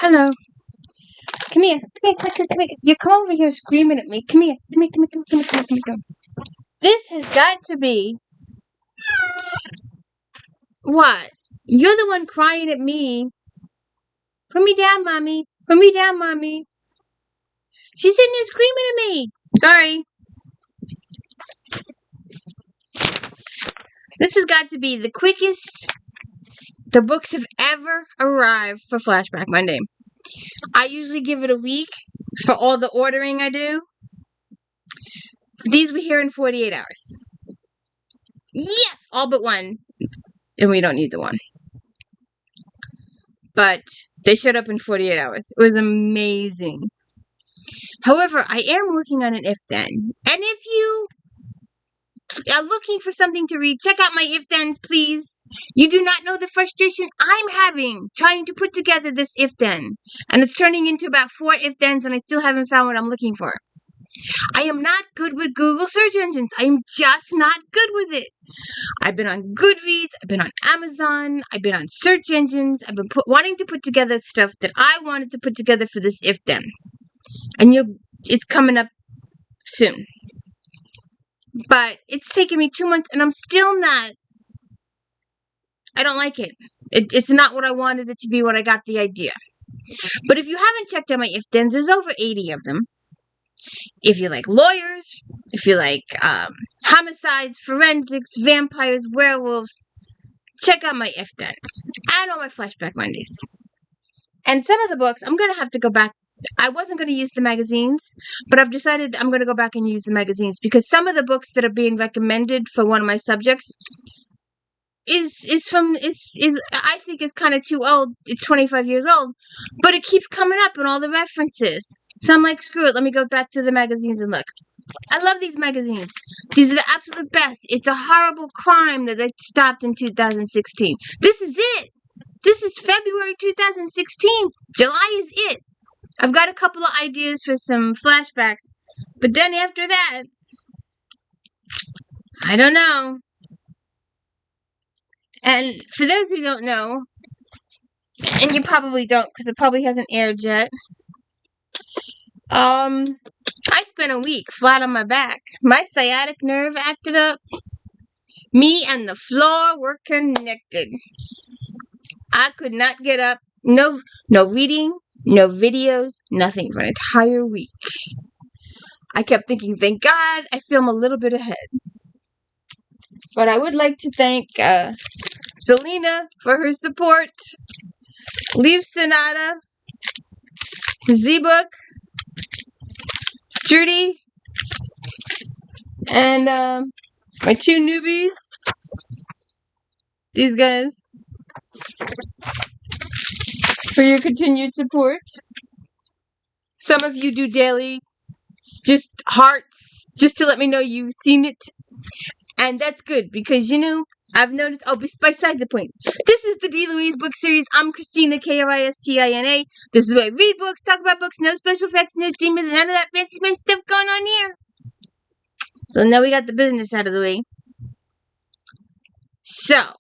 Hello. Come here. Come here. You come over here screaming at me. Come here. Come. This has got to be what? You're the one crying at me. Put me down, mommy. Put me down, mommy. She's sitting there screaming at me. Sorry. This has got to be the quickest the books have ever arrived for Flashback Monday. I usually give it a week for all the ordering I do. These were here in 48 hours. Yes! All but one. And we don't need the one. But they showed up in 48 hours. It was amazing. However, I am working on an if-then. And if you are looking for something to read, check out my if-thens, please. You do not know the frustration I'm having trying to put together this if-then. And it's turning into about 4 if-thens, and I still haven't found what I'm looking for. I am not good with Google search engines. I am just not good with it. I've been on Goodreads. I've been on Amazon. I've been on search engines. I've been wanting to put together stuff that I wanted to put together for this if-then. And it's coming up soon. But it's taken me 2 months, and I'm still not. I don't like it. It's not what I wanted it to be when I got the idea. But if you haven't checked out my if-thens, there's over 80 of them. If you like lawyers, if you like homicides, forensics, vampires, werewolves, check out my if-thens and all my Flashback Mondays. And some of the books, I'm going to have to go back. I wasn't going to use the magazines, but I've decided I'm going to go back and use the magazines because some of the books that are being recommended for one of my subjects is I think is kind of too old. It's 25 years old, but it keeps coming up in all the references. So I'm like, screw it. Let me go back to the magazines and look. I love these magazines. These are the absolute best. It's a horrible crime that they stopped in 2016. This is it. This is February 2016. July is it. I've got a couple of ideas for some flashbacks, but then after that, I don't know. And for those who don't know, and you probably don't because it probably hasn't aired yet, I spent a week flat on my back. My sciatic nerve acted up. Me and the floor were connected. I could not get up. No reading, no videos, nothing for an entire week. I kept thinking, thank God I feel a little bit ahead. But I would like to thank Selena for her support, Leaf Sonata, Z-Book, Judy, and my 2 newbies, these guys, for your continued support. Some of you do daily, just hearts, just to let me know you've seen it. And that's good, because, I've noticed, beside the point, this is the D. Louise book series. I'm Christina, Kristina. This is where I read books, talk about books, no special effects, no streamers, none of that fancy stuff going on here. So now we got the business out of the way. So,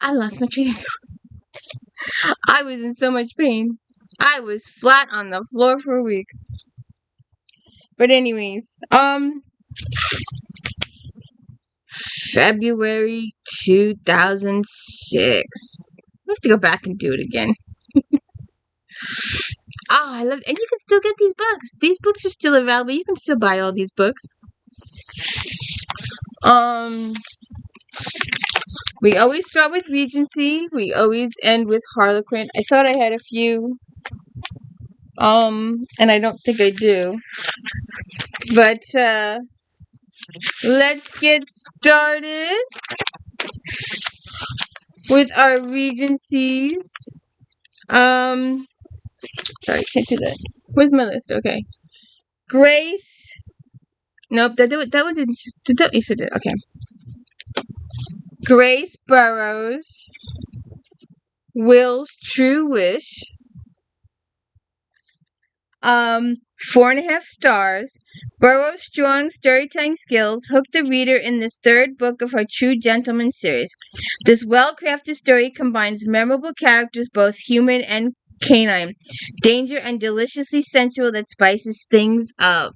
I lost my train of thought. I was in so much pain. I was flat on the floor for a week. But anyways, February 2006. I have to go back and do it again. I love it. And you can still get these books. These books are still available. You can still buy all these books. We always start with Regency. We always end with Harlequin. I thought I had a few. And I don't think I do. But, let's get started with our Regencies. Sorry, can't do that. Where's my list? Okay. Grace. Nope, that one didn't. Yes, it did. Okay. Grace Burrows. Will's True Wish. 4.5 stars. Burroughs' strong storytelling skills hook the reader in this third book of her True Gentleman series. This well-crafted story combines memorable characters, both human and canine, danger, and deliciously sensual that spices things up.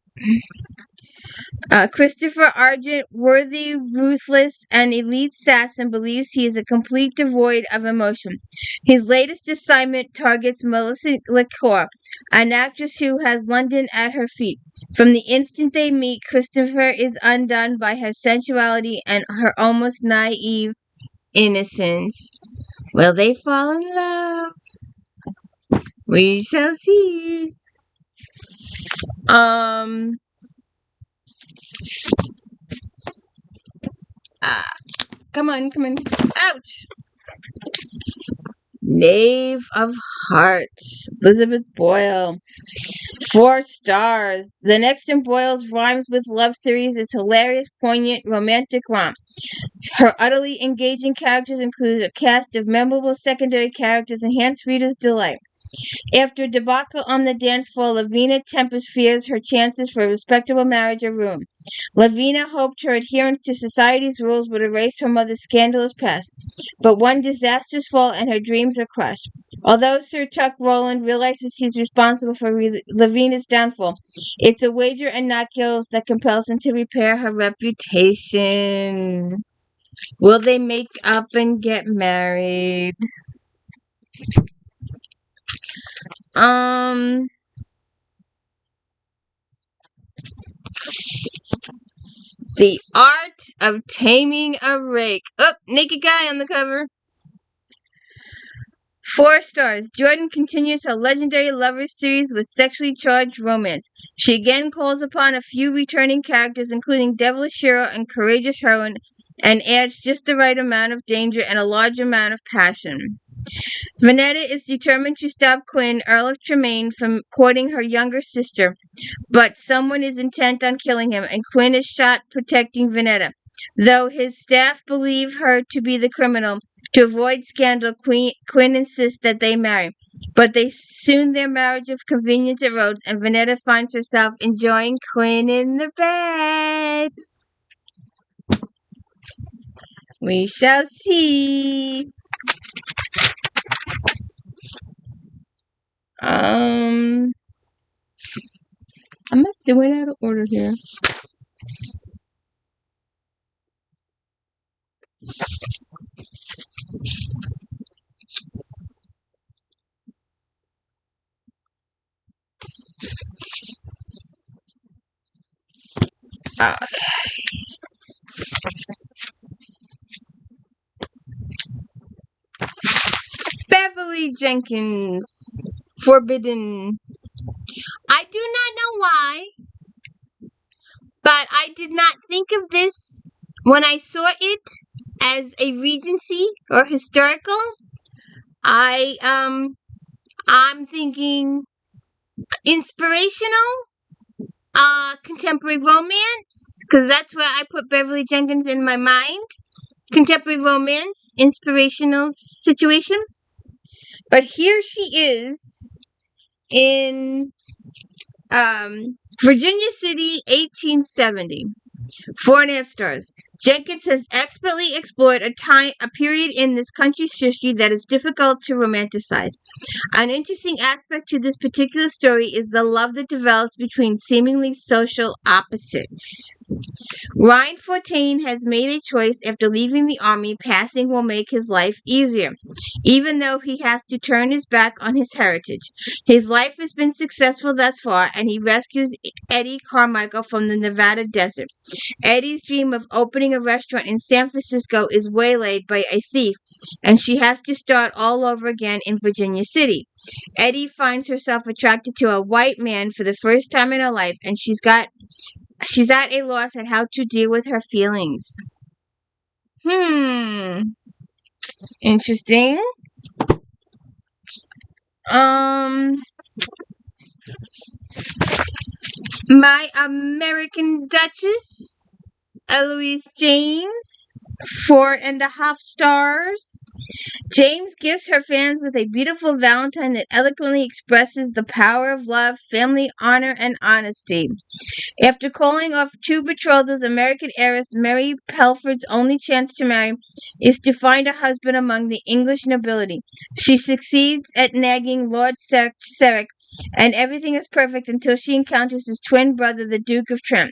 Christopher Argent, worthy, ruthless, and elite assassin, believes he is a complete devoid of emotion. His latest assignment targets Melissa Liquor, an actress who has London at her feet. From the instant they meet, Christopher is undone by her sensuality and her almost naive innocence. Will they fall in love? We shall see. Ah, come on. Ouch! Knave of Hearts, Elizabeth Boyle. 4 stars. The next in Boyle's Rhymes with Love series is hilarious, poignant, romantic romp. Her utterly engaging characters include a cast of memorable secondary characters enhance readers' delight. After a debacle on the dance floor, Lavina Tempest fears her chances for a respectable marriage are ruined. Lavina hoped her adherence to society's rules would erase her mother's scandalous past, but one disastrous fall and her dreams are crushed. Although Sir Tuck Rowland realizes he's responsible for Lavina's downfall, it's a wager and not guilt that compels him to repair her reputation. Will they make up and get married? The Art of Taming a Rake. Oh, naked guy on the cover. 4 stars. Jordan continues her legendary lovers series with sexually charged romance. She again calls upon a few returning characters, including devilish hero and courageous heroine, and adds just the right amount of danger and a large amount of passion. Vanetta is determined to stop Quinn, Earl of Tremaine, from courting her younger sister, but someone is intent on killing him, and Quinn is shot protecting Vanetta. Though his staff believe her to be the criminal, to avoid scandal, Quinn insists that they marry. But soon their marriage of convenience erodes, and Vanetta finds herself enjoying Quinn in the bed. We shall see. I must do it out of order here. Beverly Jenkins, Forbidden. I do not know why, but I did not think of this when I saw it as a Regency or historical. I'm thinking inspirational, contemporary romance, because that's where I put Beverly Jenkins in my mind. Contemporary romance, inspirational situation. But here she is in Virginia City, 1870. 4.5 stars. Jenkins has expertly explored a period in this country's history that is difficult to romanticize. An interesting aspect to this particular story is the love that develops between seemingly social opposites. Ryan Fortain has made a choice after leaving the army. Passing will make his life easier, even though he has to turn his back on his heritage. His life has been successful thus far, and he rescues Eddie Carmichael from the Nevada desert. Eddie's dream of opening a restaurant in San Francisco is waylaid by a thief, and she has to start all over again in Virginia City. Eddie finds herself attracted to a white man for the first time in her life, and she's at a loss at how to deal with her feelings. Interesting. My American Duchess, Eloise James, 4.5 stars. James gifts her fans with a beautiful Valentine that eloquently expresses the power of love, family, honor, and honesty. After calling off two betrothals, American heiress Mary Pelford's only chance to marry is to find a husband among the English nobility. She succeeds at nagging Lord Sarek, and everything is perfect until she encounters his twin brother, the Duke of Trent.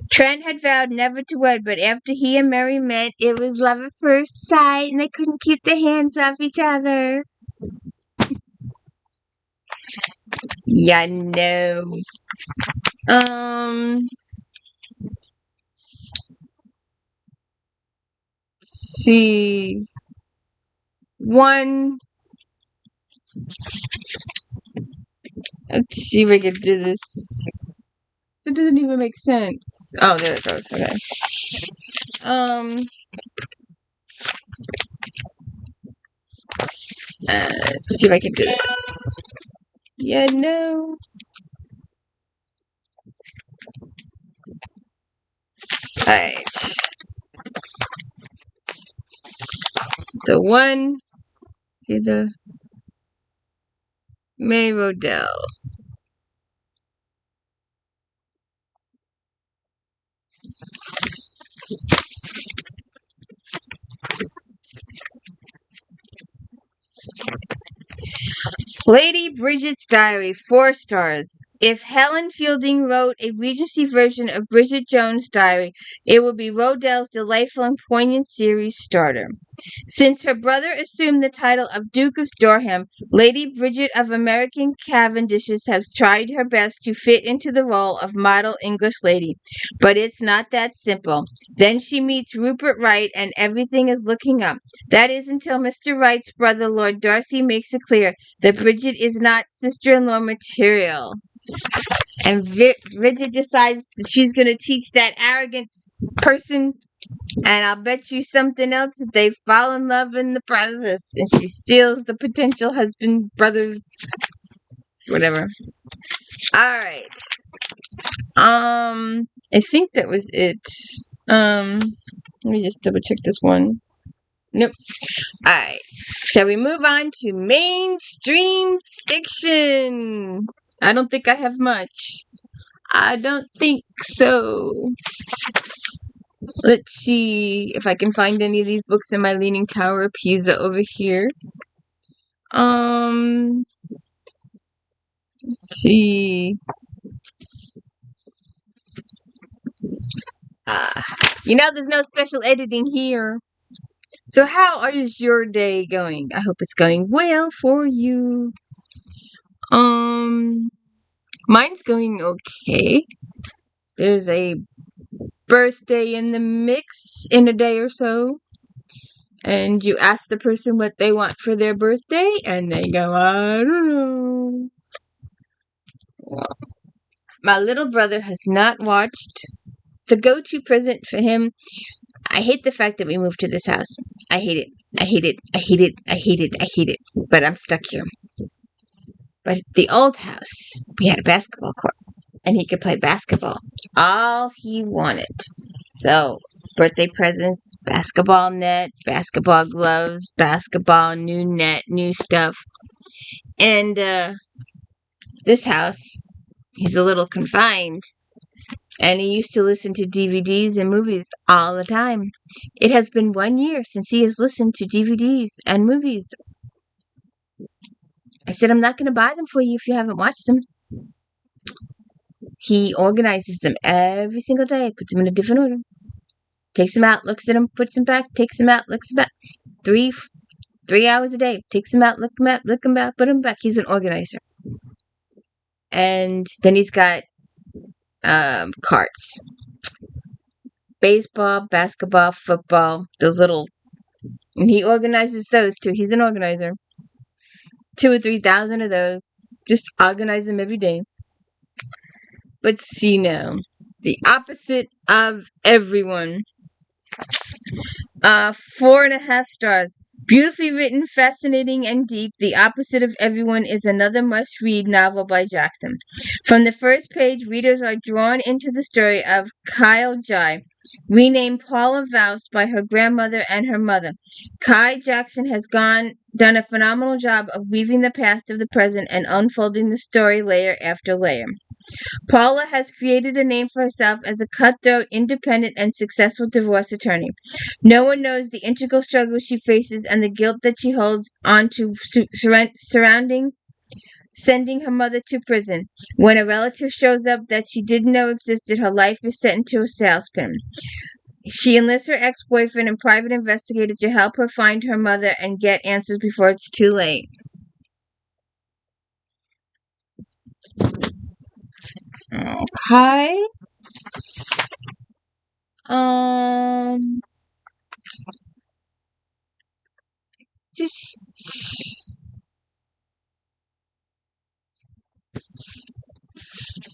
Trent had vowed never to wed, but after he and Mary met, it was love at first sight, and they couldn't keep their hands off each other. Yeah, no. See. One. Let's see if I can do this. It doesn't even make sense. Oh, there it goes. Okay. Let's see if I can do this. Yeah, no. Alright. The one to the May Rodell. Lady Bridget's Diary, 4 stars. If Helen Fielding wrote a Regency version of Bridget Jones' Diary, it would be Rodell's delightful and poignant series starter. Since her brother assumed the title of Duke of Durham, Lady Bridget of American Cavendishes has tried her best to fit into the role of model English lady. But it's not that simple. Then she meets Rupert Wright and everything is looking up. That is until Mr. Wright's brother, Lord Darcy, makes it clear that Bridget is not sister-in-law material. And Bridget decides that she's going to teach that arrogant person, and I'll bet you something else, that they fall in love in the process, and she steals the potential husband, brother, whatever. Alright. I think that was it. Let me just double check this one. Nope. Alright. Shall we move on to mainstream fiction? I don't think I have much. I don't think so. Let's see if I can find any of these books in my Leaning Tower of Pisa over here. Let's see. There's no special editing here. So how is your day going? I hope it's going well for you. Mine's going okay. There's a birthday in the mix in a day or so. And you ask the person what they want for their birthday, and they go, I don't know. Well, my little brother has not watched. The go-to present for him, I hate the fact that we moved to this house. I hate it. I hate it. I hate it. I hate it. I hate it. But I'm stuck here. But at the old house, we had a basketball court, and he could play basketball all he wanted. So, birthday presents, basketball net, basketball gloves, basketball, new net, new stuff. And this house, he's a little confined. And he used to listen to DVDs and movies all the time. It has been 1 year since he has listened to DVDs and movies. I said, I'm not going to buy them for you if you haven't watched them. He organizes them every single day, puts them in a different order. Takes them out, looks at them, puts them back, takes them out, looks back. 3 hours a day. Takes them out, look them back, put them back. He's an organizer. And then he's got carts. Baseball, basketball, football, those little... And he organizes those too. He's an organizer. 2,000 or 3,000 of those. Just organize them every day. But see now, the opposite of everyone. 4.5 stars. Beautifully written, fascinating, and deep, The Opposite of Everyone is another must-read novel by Jackson. From the first page, readers are drawn into the story of Kyle Jai, renamed Paula Vouse by her grandmother and her mother. Kai Jackson has done a phenomenal job of weaving the past of the present and unfolding the story layer after layer. Paula has created a name for herself as a cutthroat, independent, and successful divorce attorney. No one knows the integral struggle she faces and the guilt that she holds on to surrounding sending her mother to prison. When a relative shows up that she didn't know existed, her life is set into a tailspin. She enlists her ex-boyfriend and private investigator to help her find her mother and get answers before it's too late. Okay. Um, just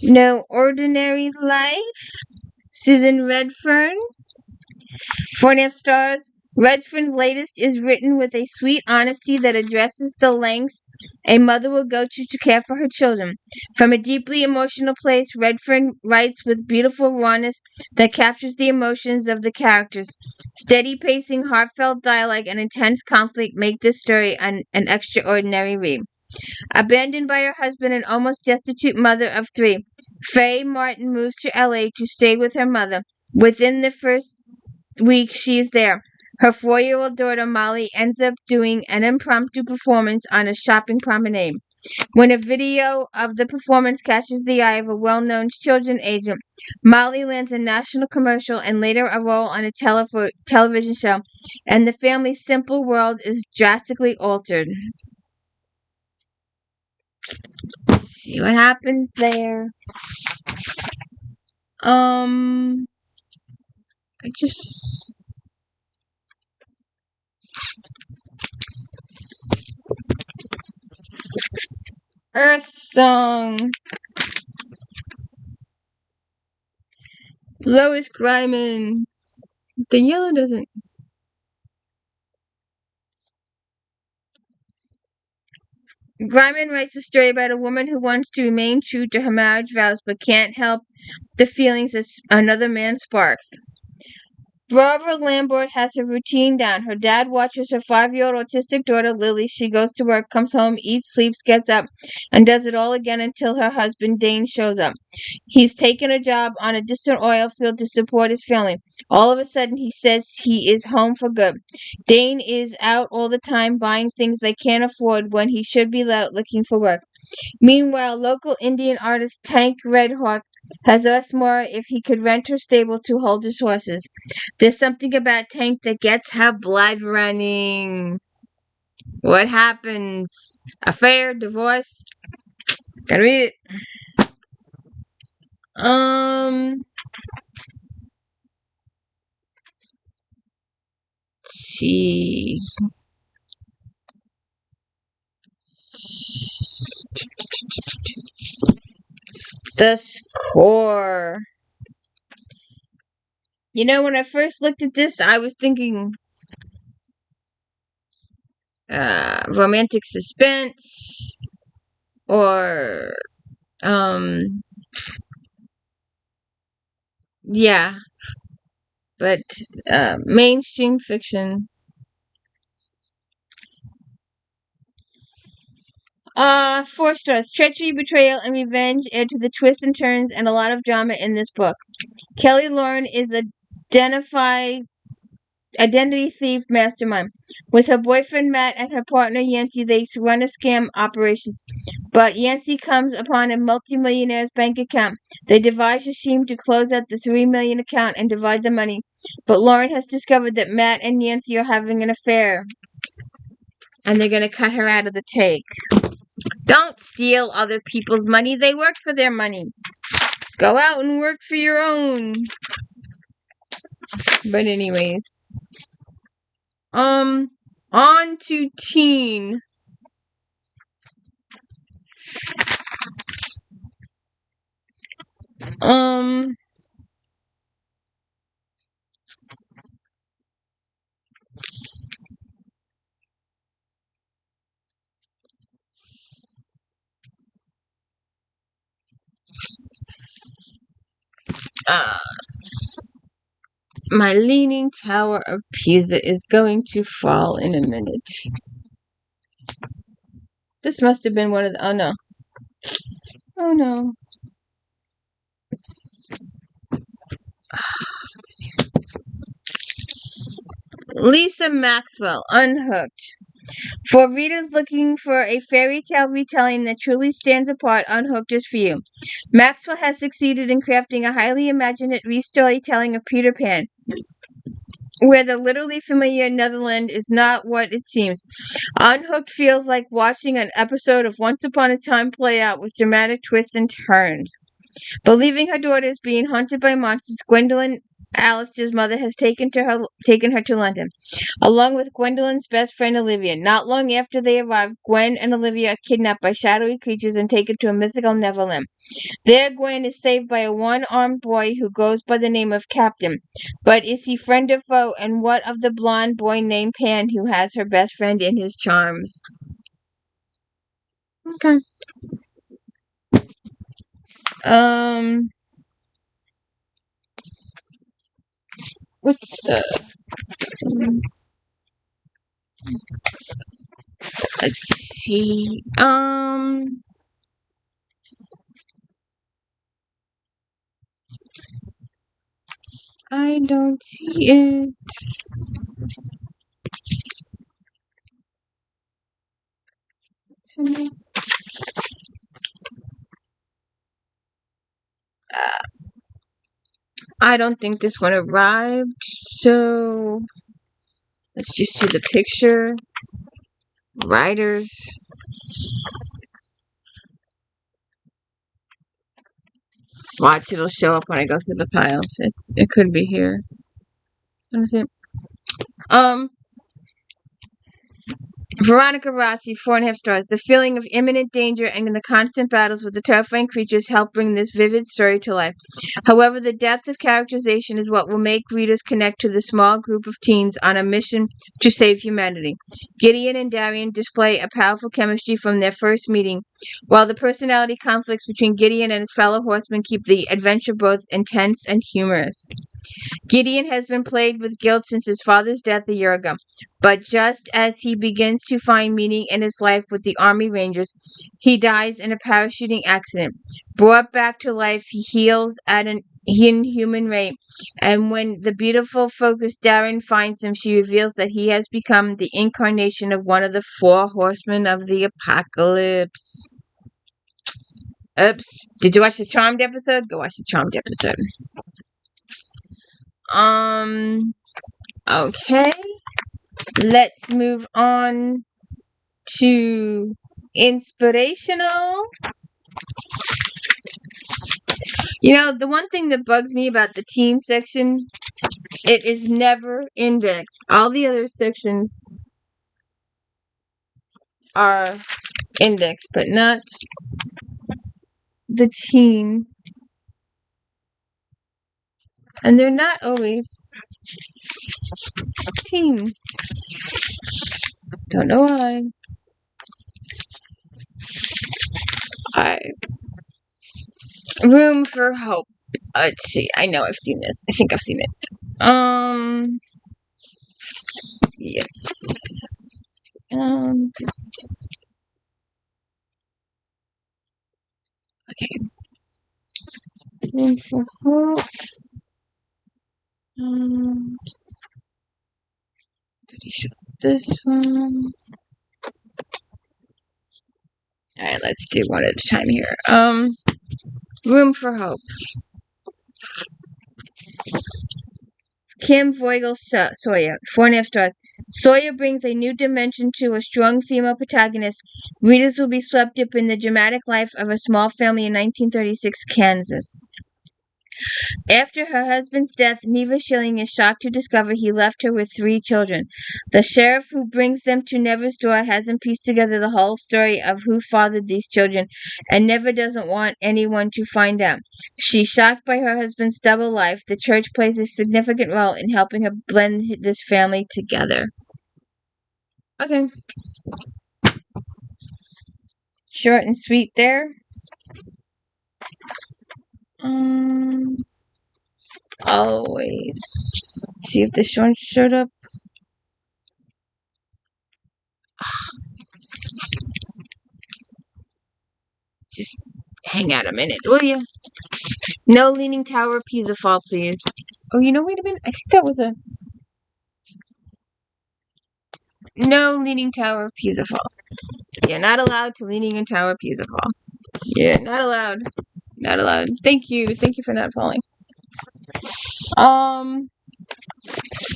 No Ordinary Life. Susan Redfern. 4.5 stars. Redfern's latest is written with a sweet honesty that addresses the lengths a mother will go to care for her children. From a deeply emotional place, Redfern writes with beautiful rawness that captures the emotions of the characters. Steady pacing, heartfelt dialogue, and intense conflict make this story an extraordinary read. Abandoned by her husband and almost destitute mother of three, Faye Martin moves to LA to stay with her mother. Within the first week she is there, her 4-year-old daughter Molly ends up doing an impromptu performance on a shopping promenade. When a video of the performance catches the eye of a well-known children's agent, Molly lands a national commercial and later a role on a television show, and the family's simple world is drastically altered. Let's see what happens there. I just Earth Song. Lois Greiman. The yellow doesn't. Greiman writes a story about a woman who wants to remain true to her marriage vows but can't help the feelings that another man sparks. Barbara Lambert has her routine down. Her dad watches her 5-year-old autistic daughter, Lily. She goes to work, comes home, eats, sleeps, gets up, and does it all again until her husband, Dane, shows up. He's taken a job on a distant oil field to support his family. All of a sudden, he says he is home for good. Dane is out all the time buying things they can't afford when he should be out looking for work. Meanwhile, local Indian artist Tank Redhawk has asked Maura if he could rent her stable to hold his horses. There's something about Tank that gets her blood running. What happens? Affair? Divorce? Gotta read it. Let's see. The score. When I first looked at this, I was thinking romantic suspense or yeah, but mainstream fiction. 4 stars. Treachery, betrayal, and revenge add to the twists and turns and a lot of drama in this book. Kelly Lauren is identity thief mastermind. With her boyfriend Matt and her partner Yancey, they run a scam operations. But Yancey comes upon a multimillionaire's bank account. They devise a scheme to close out the $3 million account and divide the money. But Lauren has discovered that Matt and Yancey are having an affair. And they're going to cut her out of the take. Don't steal other people's money. They work for their money. Go out and work for your own. But anyways. On to teen. My leaning tower of Pisa is going to fall in a minute. This must have been one of the... Oh, no. Oh, no. Lisa Maxwell, Unhooked. For readers looking for a fairy tale retelling that truly stands apart, Unhooked is for you. Maxwell has succeeded in crafting a highly imaginative restorytelling of Peter Pan, where the literally familiar Netherland is not what it seems. Unhooked feels like watching an episode of Once Upon a Time play out with dramatic twists and turns. Believing her daughter is being haunted by monsters, Gwendolyn, Alistair's mother, has taken her to London, along with Gwendolyn's best friend Olivia. Not long after they arrive, Gwen and Olivia are kidnapped by shadowy creatures and taken to a mythical Neverland. There, Gwen is saved by a one-armed boy who goes by the name of Captain. But is he friend or foe? And what of the blonde boy named Pan who has her best friend in his charms? Okay. What's the... Let's see. I don't see it. I don't think this one arrived, so let's just do the picture. Writers. Watch, it'll show up when I go through the piles. It could be here. Let me see. Veronica Rossi, 4.5 stars. The feeling of imminent danger and the constant battles with the terrifying creatures help bring this vivid story to life. However, the depth of characterization is what will make readers connect to the small group of teens on a mission to save humanity. Gideon and Darian display a powerful chemistry from their first meeting, while the personality conflicts between Gideon and his fellow horsemen keep the adventure both intense and humorous. Gideon has been plagued with guilt since his father's death a year ago, but just as he begins to find meaning in his life with the Army Rangers, he dies in a parachuting accident. Brought back to life, he heals at an inhuman rate, and when the beautiful, focused Darren finds him, she reveals that he has become the incarnation of one of the 4 horsemen of the apocalypse. Oops. Did you watch the Charmed episode? Go watch the Charmed episode. Okay. Let's move on to inspirational. The one thing that bugs me about the teen section, it is never indexed. All the other sections are indexed, but not the teen. And they're not always teen. Don't know why. Alright. Room for Hope. Let's see. I know I've seen this. I think I've seen it. Yes. Okay. Room for Hope. Pretty sure this one. Alright, let's do one at a time here. Room for Hope. Kim Voigel Sawyer, 4.5 stars. Sawyer brings a new dimension to a strong female protagonist. Readers will be swept up in the dramatic life of a small family in 1936 Kansas. After her husband's death, Neva Schilling is shocked to discover he left her with 3 children. The sheriff who brings them to Neva's door hasn't pieced together the whole story of who fathered these children, and Neva doesn't want anyone to find out. She's shocked by her husband's double life. The church plays a significant role in helping her blend this family together. Okay. Short and sweet there. Always. Let's see if this one showed up. Just hang out a minute, will you? No Leaning Tower of Pisa fall, please. Oh, wait a minute. I think that was a... No Leaning Tower of Pisa fall. You're not allowed to Leaning in Tower of Pisa fall. Yeah, not allowed. Not allowed. Thank you. Thank you for not falling.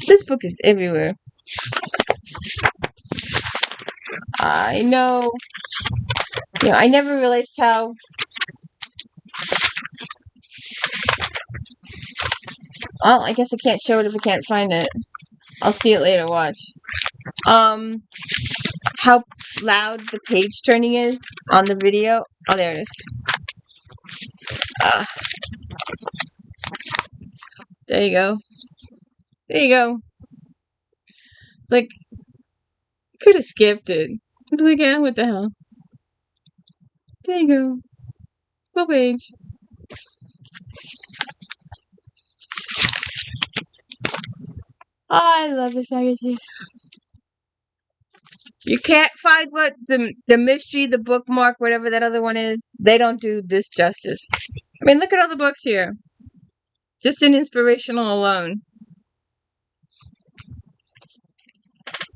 This book is everywhere. I know. I never realized how... Well, I guess I can't show it if I can't find it. I'll see it later, watch. How loud the page turning is on the video. Oh, there it is. There you go. There you go. Like, could have skipped it. I was like, yeah, what the hell? There you go. Full page. Oh, I love this magazine. You can't find what the mystery, the bookmark, whatever that other one is. They don't do this justice. I mean, look at all the books here. Just in inspirational alone.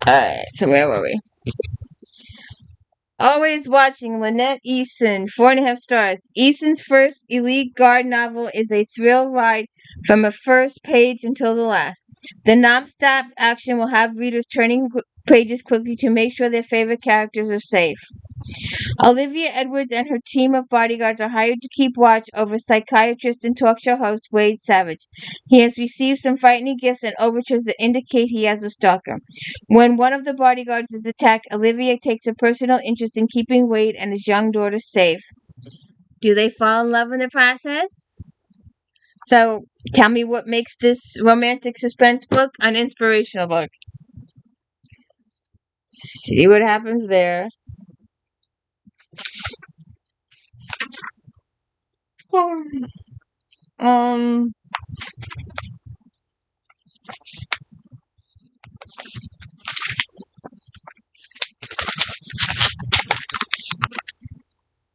Alright, so where were we? Always Watching, Lynette Eason, 4.5 stars. Eason's first Elite Guard novel is a thrill ride from the first page until the last. The non-stop action will have readers turning pages quickly to make sure their favorite characters are safe. Olivia Edwards and her team of bodyguards are hired to keep watch over psychiatrist and talk show host Wade Savage. He has received some frightening gifts and overtures that indicate he has a stalker. When one of the bodyguards is attacked, Olivia takes a personal interest in keeping Wade and his young daughter safe. Do they fall in love in the process? So, tell me what makes this romantic suspense book an inspirational book. See what happens there.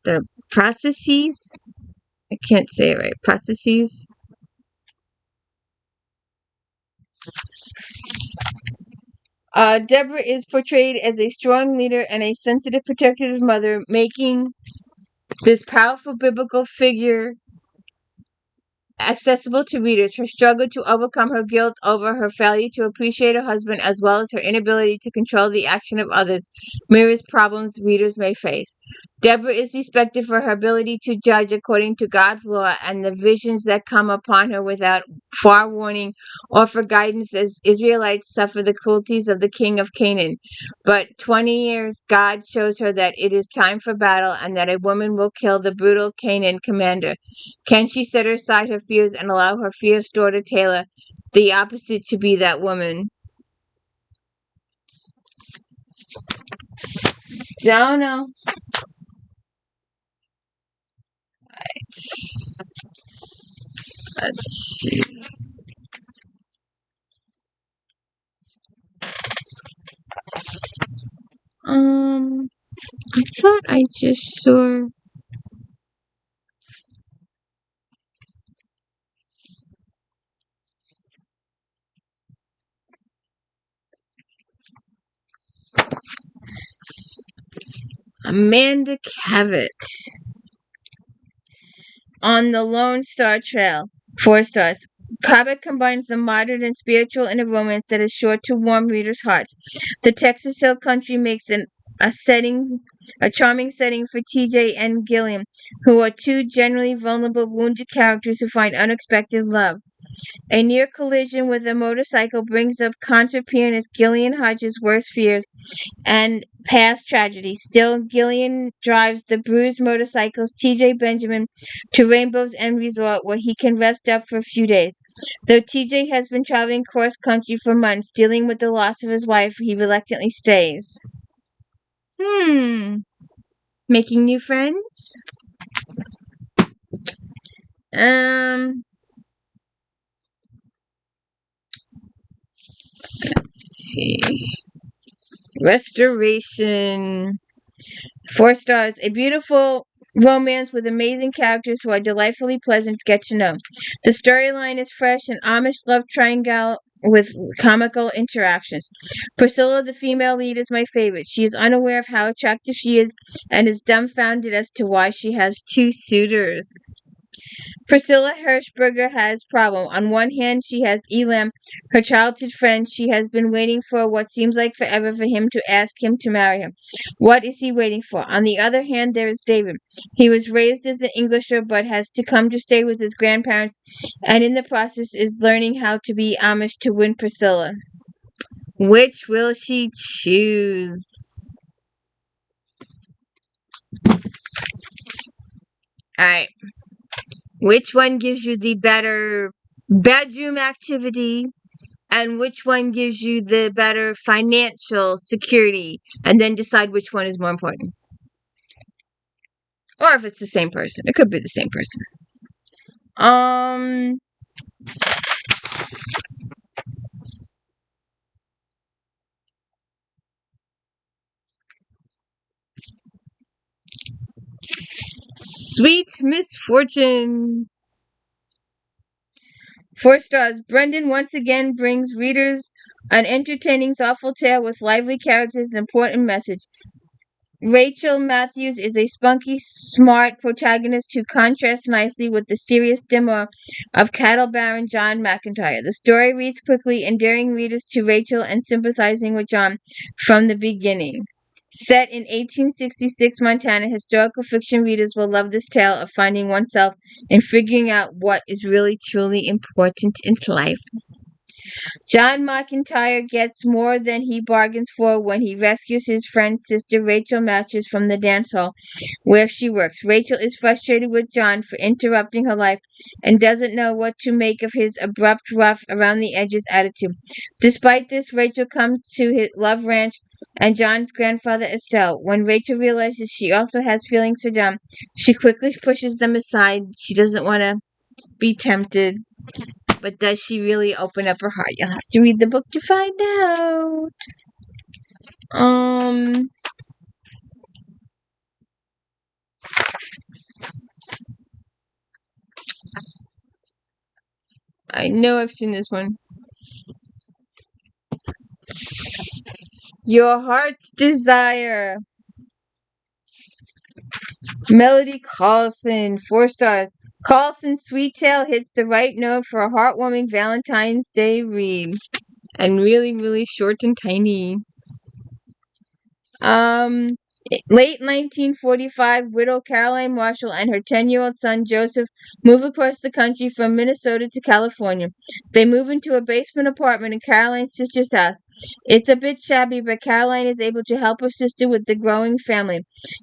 The processes. I can't say it right. Processes. Deborah is portrayed as a strong leader and a sensitive, protective mother, making this powerful biblical figure accessible to readers. Her struggle to overcome her guilt over her failure to appreciate her husband, as well as her inability to control the action of others, mirrors problems readers may face. Deborah is respected for her ability to judge according to God's law and the visions that come upon her without forewarning or for guidance as Israelites suffer the cruelties of the king of Canaan. But 20 years, God shows her that it is time for battle and that a woman will kill the brutal Canaan commander. Can she set aside her fears and allow her fierce daughter Taylor, the opposite, to be that woman? Don't know. Let's see. I thought I just saw... Amanda Cavett on the Lone Star Trail, 4 stars. Cavett combines the modern and spiritual in a romance that is sure to warm readers' hearts. The Texas Hill Country makes a charming setting for TJ and Gilliam, who are two generally vulnerable, wounded characters who find unexpected love. A near collision with a motorcycle brings up concert pianist Gillian Hodges' worst fears and past tragedy. Still, Gillian drives the bruised motorcyclist TJ Benjamin to Rainbow's End Resort, where he can rest up for a few days. Though TJ has been traveling cross-country for months, dealing with the loss of his wife, he reluctantly stays. Making new friends? see. Restoration. 4 stars. A beautiful romance with amazing characters who are delightfully pleasant to get to know. The storyline is fresh, an Amish love triangle with comical interactions. Priscilla, the female lead, is my favorite. She is unaware of how attractive she is and is dumbfounded as to why she has 2 suitors. Priscilla Hirschberger has problem. On one hand, she has Elam, her childhood friend. She has been waiting for what seems like forever for him to ask him to marry her. What is he waiting for? On the other hand, there is David. He was raised as an Englisher but has to come to stay with his grandparents and in the process is learning how to be Amish to win Priscilla. Which will she choose? Alright. Which one gives you the better bedroom activity? And which one gives you the better financial security? And then decide which one is more important. Or if it's the same person. It could be the same person. Sweet misfortune. 4 stars. Brendan once again brings readers an entertaining, thoughtful tale with lively characters and important message. Rachel Matthews is a spunky, smart protagonist who contrasts nicely with the serious dimmer of cattle baron John McIntyre. The story reads quickly, endearing readers to Rachel and sympathizing with John from the beginning. Set in 1866 Montana, historical fiction readers will love this tale of finding oneself and figuring out what is really truly important in life. John McIntyre gets more than he bargains for when he rescues his friend's sister Rachel Matthews from the dance hall where she works. Rachel is frustrated with John for interrupting her life and doesn't know what to make of his abrupt, rough, around the edges attitude. Despite this, Rachel comes to his love ranch and John's grandfather Estelle. When Rachel realizes she also has feelings for John, she quickly pushes them aside. She doesn't want to be tempted. But does she really open up her heart? You'll have to read the book to find out. I know I've seen this one. Your Heart's Desire. Melody Carlson, 4 stars. Carlson's sweet tale hits the right note for a heartwarming Valentine's Day read. And really, really short and tiny. Late 1945, widow Caroline Marshall and her 10-year-old son Joseph move across the country from Minnesota to California. They move into a basement apartment in Caroline's sister's house. It's a bit shabby, but Caroline is able to help her sister with the growing family.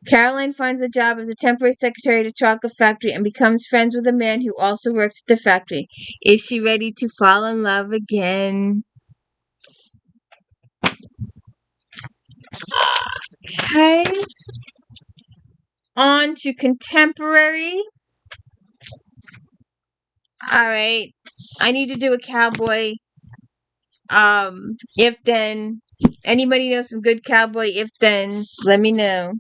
Caroline finds a job as a temporary secretary at a chocolate factory and becomes friends with a man who also works at the factory. Is she ready to fall in love again? Okay. On to contemporary. Alright. I need to do a cowboy. If then. Anybody know some good cowboy if then? Let me know.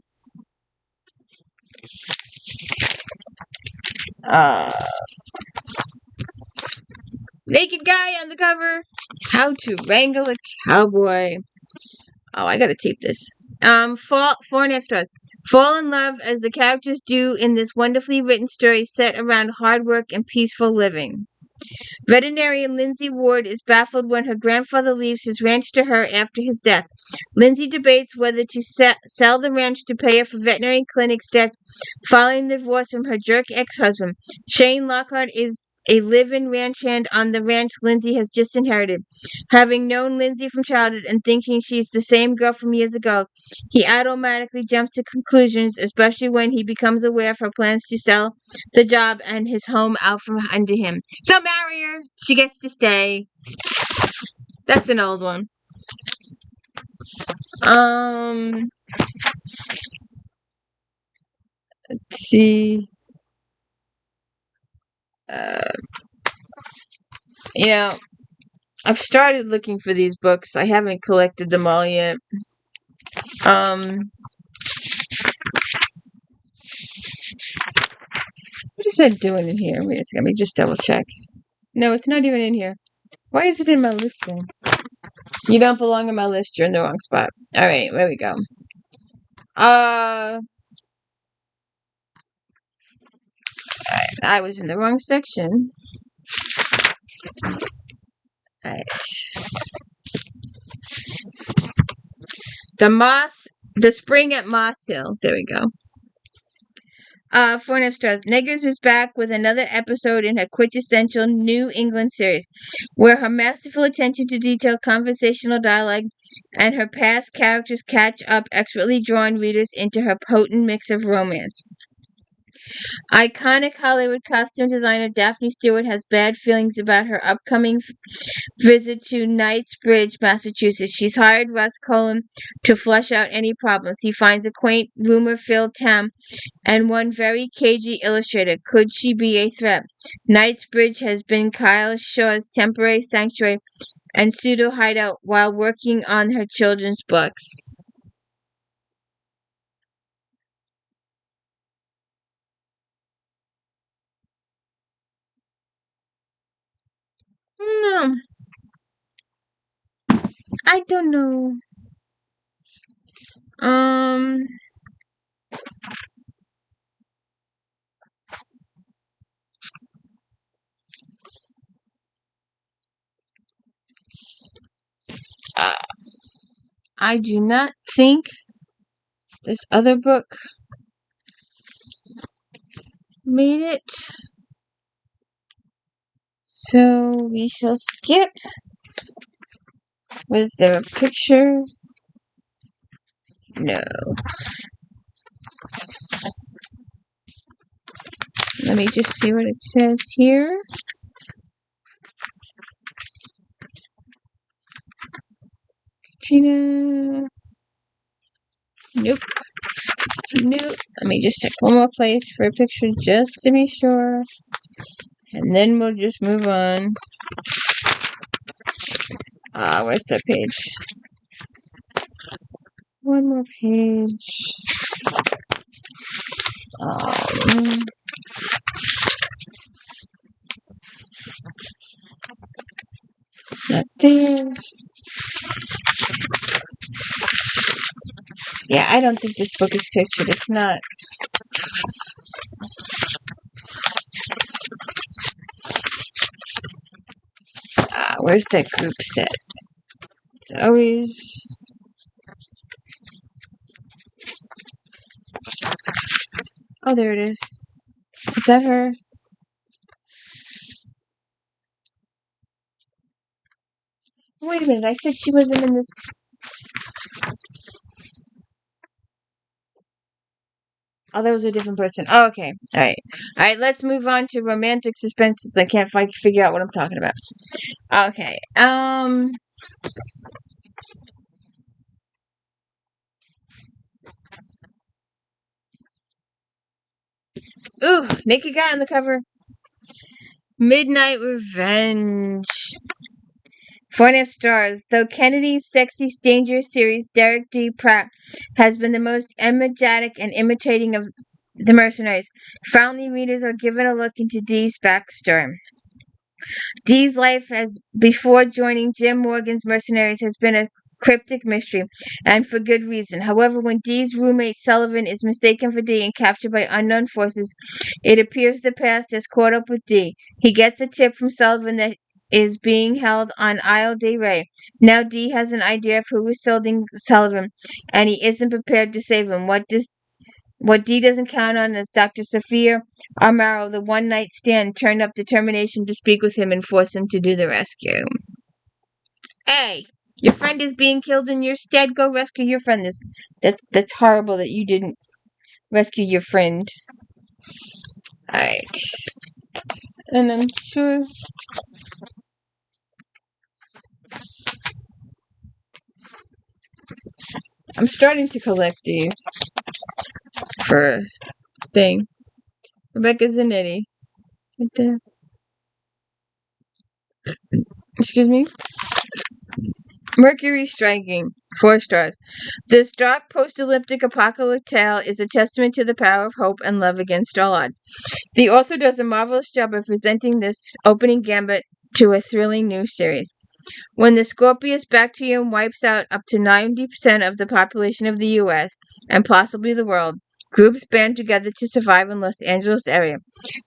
Naked guy on the cover. How to wrangle a cowboy. Oh, I gotta tape this. 4.5 stars. Fall in love as the characters do in this wonderfully written story set around hard work and peaceful living. Veterinarian Lindsay Ward is baffled when her grandfather leaves his ranch to her after his death. Lindsay debates whether to sell the ranch to pay for veterinary clinic's death following the divorce from her jerk ex-husband. Shane Lockhart is a live-in ranch hand on the ranch Lindsay has just inherited. Having known Lindsay from childhood and thinking she's the same girl from years ago, he automatically jumps to conclusions, especially when he becomes aware of her plans to sell the job and his home out from under him. So marry her. She gets to stay. That's an old one. Let's see. You know, I've started looking for these books. I haven't collected them all yet. What is that doing in here? Wait a second, let me just double check. No, it's not even in here. Why is it in my list then? You don't belong in my list. You're in the wrong spot. All right, there we go. I was in the wrong section. All right. The Spring at Moss Hill. There we go. 4.5 stars. Neggers is back with another episode in her quintessential New England series, where her masterful attention to detail, conversational dialogue, and her past characters catch up, expertly drawing readers into her potent mix of romance. Iconic Hollywood costume designer Daphne Stewart has bad feelings about her upcoming visit to Knightsbridge, Massachusetts. She's hired Russ Cullen to flush out any problems. He finds a quaint, rumor-filled town and one very cagey illustrator. Could she be a threat? Knightsbridge has been Kyle Shaw's temporary sanctuary and pseudo hideout while working on her children's books. No, I don't know. I do not think this other book made it. So we shall skip. Was there a picture? No. Let me just see what it says here. Katrina. Nope. Nope. Let me just check one more place for a picture just to be sure. And then we'll just move on. Where's that page? One more page. Not there. Yeah, I don't think this book is pictured. It's not. Where's that group set? It's always. Oh, there it is. Is that her? Wait a minute, I said she wasn't in this. Oh, that was a different person. Oh, okay. Alright. Alright, let's move on to romantic suspenses. I can't figure out what I'm talking about. Okay. Ooh, naked guy on the cover. Midnight Revenge. 4.5 stars. Though Kennedy's Sexy Stranger series, Derek D. Pratt has been the most energetic and imitating of the mercenaries. Finally, readers are given a look into Dee's backstory. Dee's life as before joining Jim Morgan's mercenaries has been a cryptic mystery, and for good reason. However, when Dee's roommate Sullivan is mistaken for Dee and captured by unknown forces, it appears the past has caught up with Dee. He gets a tip from Sullivan that is being held on Isle de Rey. Now Dee has an idea of who is holding Sullivan, and he isn't prepared to save him. What Dee doesn't count on is Dr. Sophia Amaro, the one-night stand, turned up determination to speak with him and force him to do the rescue. Hey, your friend is being killed in your stead. Go rescue your friend. That's horrible that you didn't rescue your friend. Alright. And I'm sure... I'm starting to collect these for thing. Rebecca Zanetti. Right there. Excuse me? Mercury striking. 4 stars. This dark post-apocalyptic apocalyptic tale is a testament to the power of hope and love against all odds. The author does a marvelous job of presenting this opening gambit to a thrilling new series. When the Scorpius bacterium wipes out up to 90% of the population of the U.S. and possibly the world, groups band together to survive in Los Angeles area.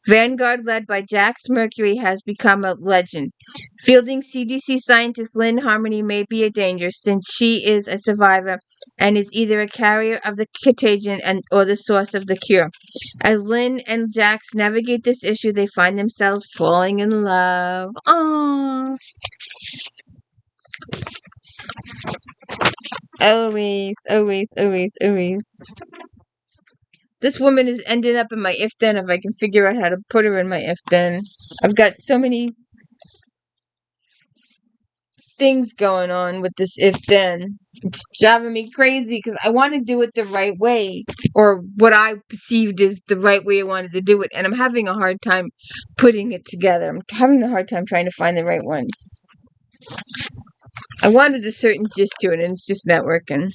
Vanguard, led by Jax Mercury, has become a legend. Fielding CDC scientist Lynn Harmony may be a danger since she is a survivor and is either a carrier of the contagion or the source of the cure. As Lynn and Jax navigate this issue, they find themselves falling in love. Aww. Always, always, always, always. This woman is ending up in my if then if I can figure out how to put her in my if then. I've got so many things going on with this if then. It's driving me crazy because I want to do it the right way, or what I perceived as the right way I wanted to do it, and I'm having a hard time putting it together. I'm having a hard time trying to find the right ones. I wanted a certain gist to it, and it's just not working.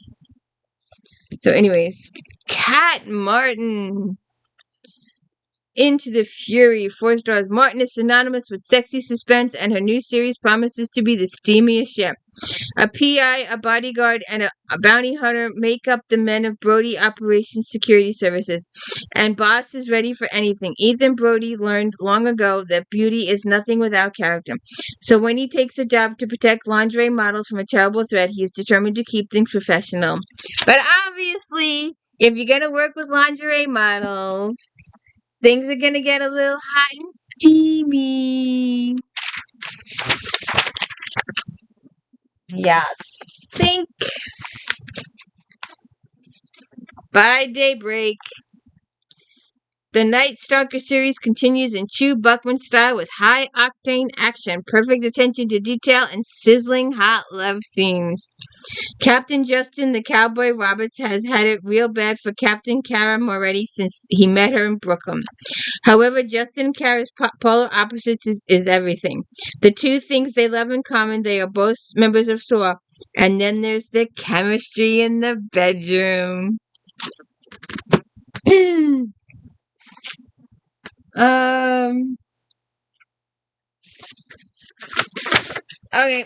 So anyways, Cat Martin. Into the Fury. 4 stars. Martin is synonymous with sexy suspense, and her new series promises to be the steamiest yet. A PI, a bodyguard, and a bounty hunter make up the men of Brody Operations Security Services, and Boss is ready for anything. Ethan Brody learned long ago that beauty is nothing without character. So when he takes a job to protect lingerie models from a terrible threat, he is determined to keep things professional. But obviously, if you're going to work with lingerie models, things are going to get a little hot and steamy. Yeah. Think. By daybreak. The Night Stalker series continues in Chew Buckman style with high-octane action, perfect attention to detail, and sizzling hot love scenes. Captain Justin the Cowboy Roberts has had it real bad for Captain Kara Moretti since he met her in Brooklyn. However, Justin and Kara's polar opposites is everything. The two things they love in common, they are both members of SOAR, and then there's the chemistry in the bedroom. Okay.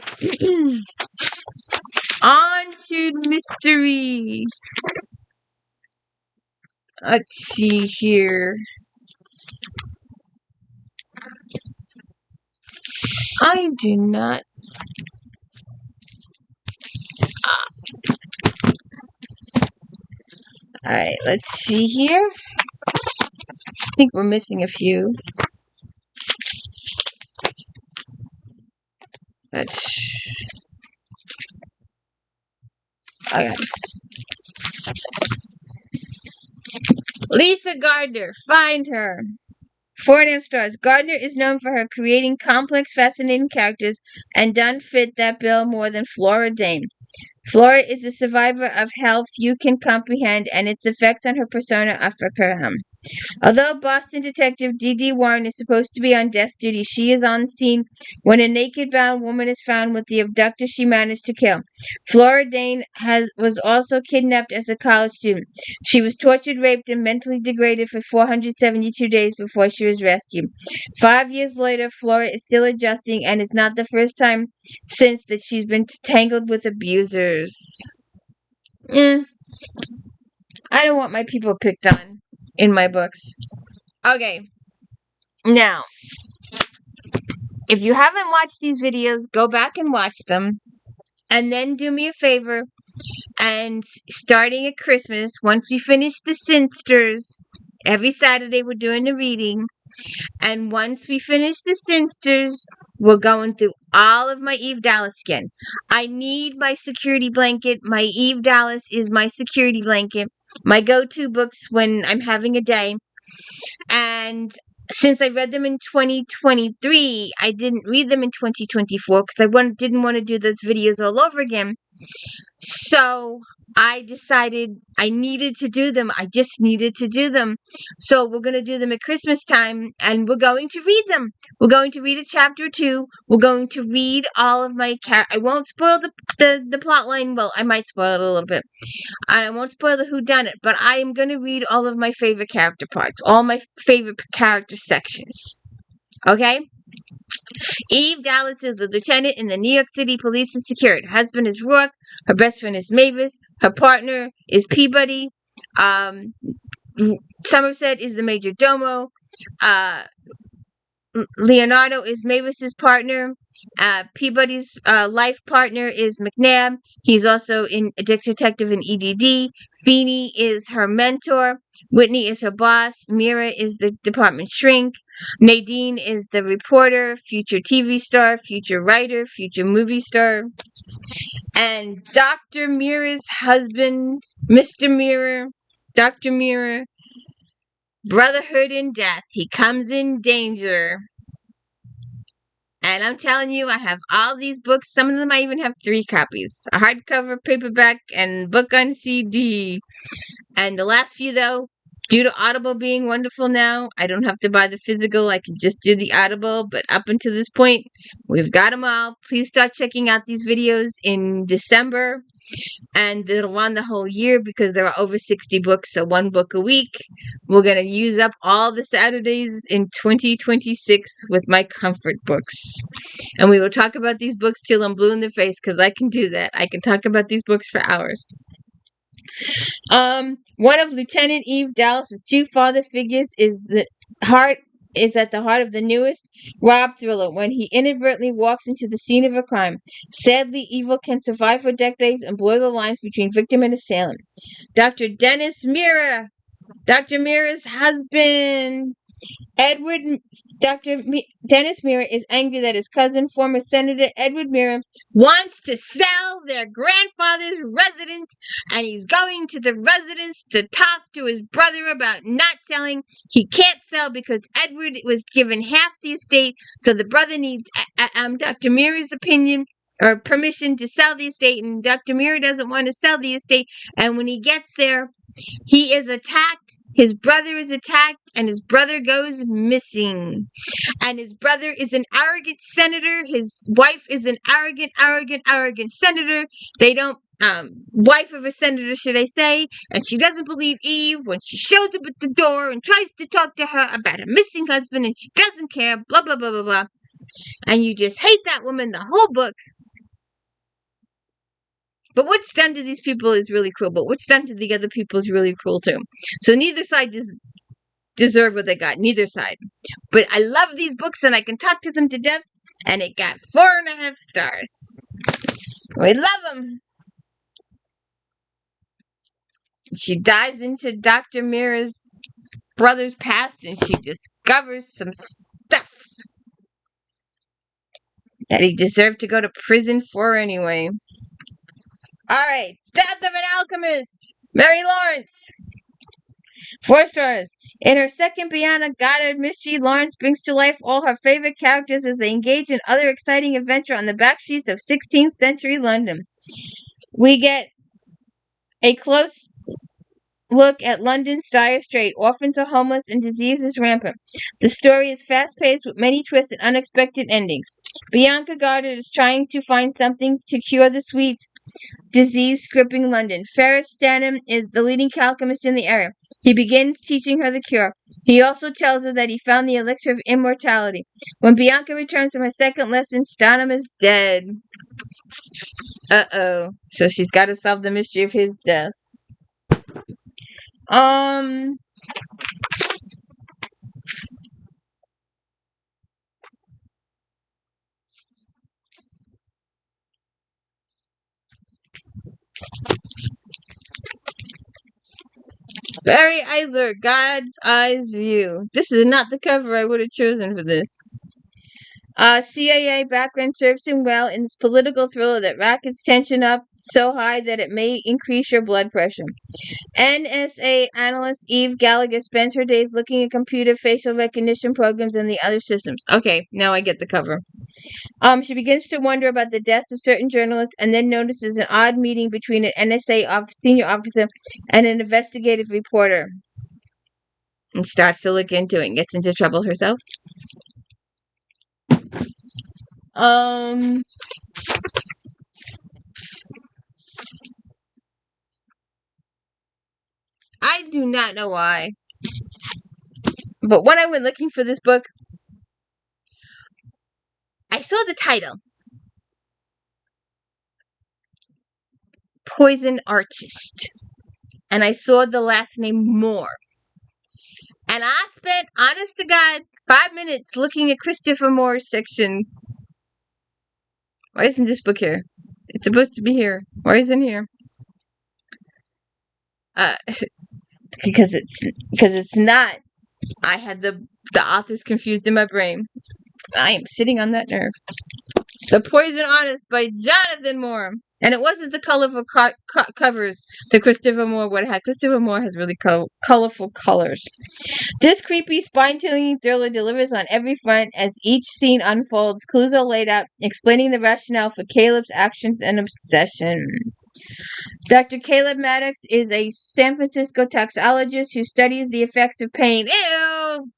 On to mystery. Let's see here. I do not. Alright, let's see here. I think we're missing a few. Okay. Lisa Gardner, find her. 4.5 stars. Gardner is known for her creating complex, fascinating characters and done fit that bill more than Flora Dane. Flora is a survivor of hell few can comprehend, and its effects on her persona are profound. Although Boston detective D.D. Warren is supposed to be on desk duty, she is on scene when a naked bound woman is found with the abductor she managed to kill. Flora Dane was also kidnapped as a college student. She was tortured, raped, and mentally degraded for 472 days before she was rescued. 5 years later, Flora is still adjusting, and it's not the first time since that she's been tangled with abusers. I don't want my people picked on in my books. Okay. Now, if you haven't watched these videos, go back and watch them. And then do me a favor. And starting at Christmas, once we finish the Sinsters, every Saturday we're doing a reading. And once we finish the Sinsters, we're going through all of my Eve Dallas again. I need my security blanket. My Eve Dallas is my security blanket. My go-to books when I'm having a day. And since I read them in 2023, I didn't read them in 2024 because I didn't want to do those videos all over again. So I decided I needed to do them. I just needed to do them. So we're going to do them at Christmas time, and we're going to read them. We're going to read a chapter or two. We're going to read all of my I won't spoil the plot line. Well, I might spoil it a little bit. I won't spoil the whodunit, but I am going to read all of my favorite character parts, all my favorite character sections. Okay? Eve Dallas is a lieutenant in the New York City Police and Security. Her husband is Rourke. Her best friend is Mavis. Her partner is Peabody. Somerset is the major domo. Leonardo is Mavis's partner. Peabody's life partner is McNabb. He's also a detective in EDD. Feeney is her mentor. Whitney is her boss. Mira is the department shrink. Nadine is the reporter, future TV star, future writer, future movie star. And Dr. Mira's husband, Mr. Mira, Dr. Mira, brotherhood in death. He comes in danger. And I'm telling you, I have all these books. Some of them I even have 3 copies. A hardcover, paperback, and book on CD. And the last few, though, due to Audible being wonderful now, I don't have to buy the physical. I can just do the Audible. But up until this point, we've got them all. Please start checking out these videos in December. And it'll run the whole year because there are over 60 books, so 1 book a week. We're going to use up all the Saturdays in 2026 with my comfort books. And we will talk about these books till I'm blue in the face, because I can do that. I can talk about these books for hours. One of Lieutenant Eve Dallas's 2 father figures is at the heart of the newest Rob thriller when he inadvertently walks into the scene of a crime. Sadly, evil can survive for decades and blur the lines between victim and assailant. Dr. Dennis Mira, Dr. Mira's husband, Dennis Mira is angry that his cousin, former Senator Edward Mira, wants to sell their grandfather's residence, and he's going to the residence to talk to his brother about not selling. He can't sell because Edward was given half the estate, so the brother needs Dr. Mira's opinion or permission to sell the estate, and Dr. Mira doesn't want to sell the estate, and when he gets there, he is attacked, his brother is attacked, and his brother goes missing. And his brother is an arrogant senator. His wife is an arrogant senator. They don't, wife of a senator, should I say. And she doesn't believe Eve when she shows up at the door and tries to talk to her about her missing husband, and she doesn't care, blah, blah, blah, blah, blah. And you just hate that woman the whole book. But what's done to these people is really cruel. But what's done to the other people is really cruel too. So neither side deserve what they got. Neither side. But I love these books and I can talk to them to death. And it got 4.5 stars. We love them. She dives into Dr. Mira's brother's past and she discovers some stuff that he deserved to go to prison for anyway. Alright, Death of an Alchemist, Mary Lawrence. 4 stars. In her second Beyond Goddard mystery, Lawrence brings to life all her favorite characters as they engage in other exciting adventure on the back streets of 16th century London. We get a close look at London's dire strait. Orphans are homeless and disease is rampant. The story is fast-paced with many twists and unexpected endings. Bianca Goddard is trying to find something to cure the sweet disease gripping London. Ferris Stanham is the leading alchemist in the area. He begins teaching her the cure. He also tells her that he found the elixir of immortality. When Bianca returns from her second lesson, Stanham is dead. Uh-oh. So she's got to solve the mystery of his death. Barry Eisler, God's Eyes View. This is not the cover I would have chosen for this. CIA background serves him well in this political thriller that rackets tension up so high that it may increase your blood pressure. NSA analyst Eve Gallagher spends her days looking at computer facial recognition programs and the other systems. Okay, now I get the cover. She begins to wonder about the deaths of certain journalists and then notices an odd meeting between an NSA senior officer and an investigative reporter. And starts to look into it and gets into trouble herself. I do not know why. But when I went looking for this book, I saw the title. Poison Artist. And I saw the last name Moore. And I spent, honest to God, 5 minutes looking at Christopher Moore's section. Why isn't this book here? It's supposed to be here. Why isn't it here? Because it's not. I had the authors confused in my brain. I am sitting on that nerve. The Poison Artist by Jonathan Moore. And it wasn't the colorful covers that Christopher Moore would have had. Christopher Moore has really colorful colors. This creepy, spine-tingling thriller delivers on every front as each scene unfolds. Clues are laid out, explaining the rationale for Caleb's actions and obsession. Dr. Caleb Maddox is a San Francisco toxicologist who studies the effects of pain. Ew!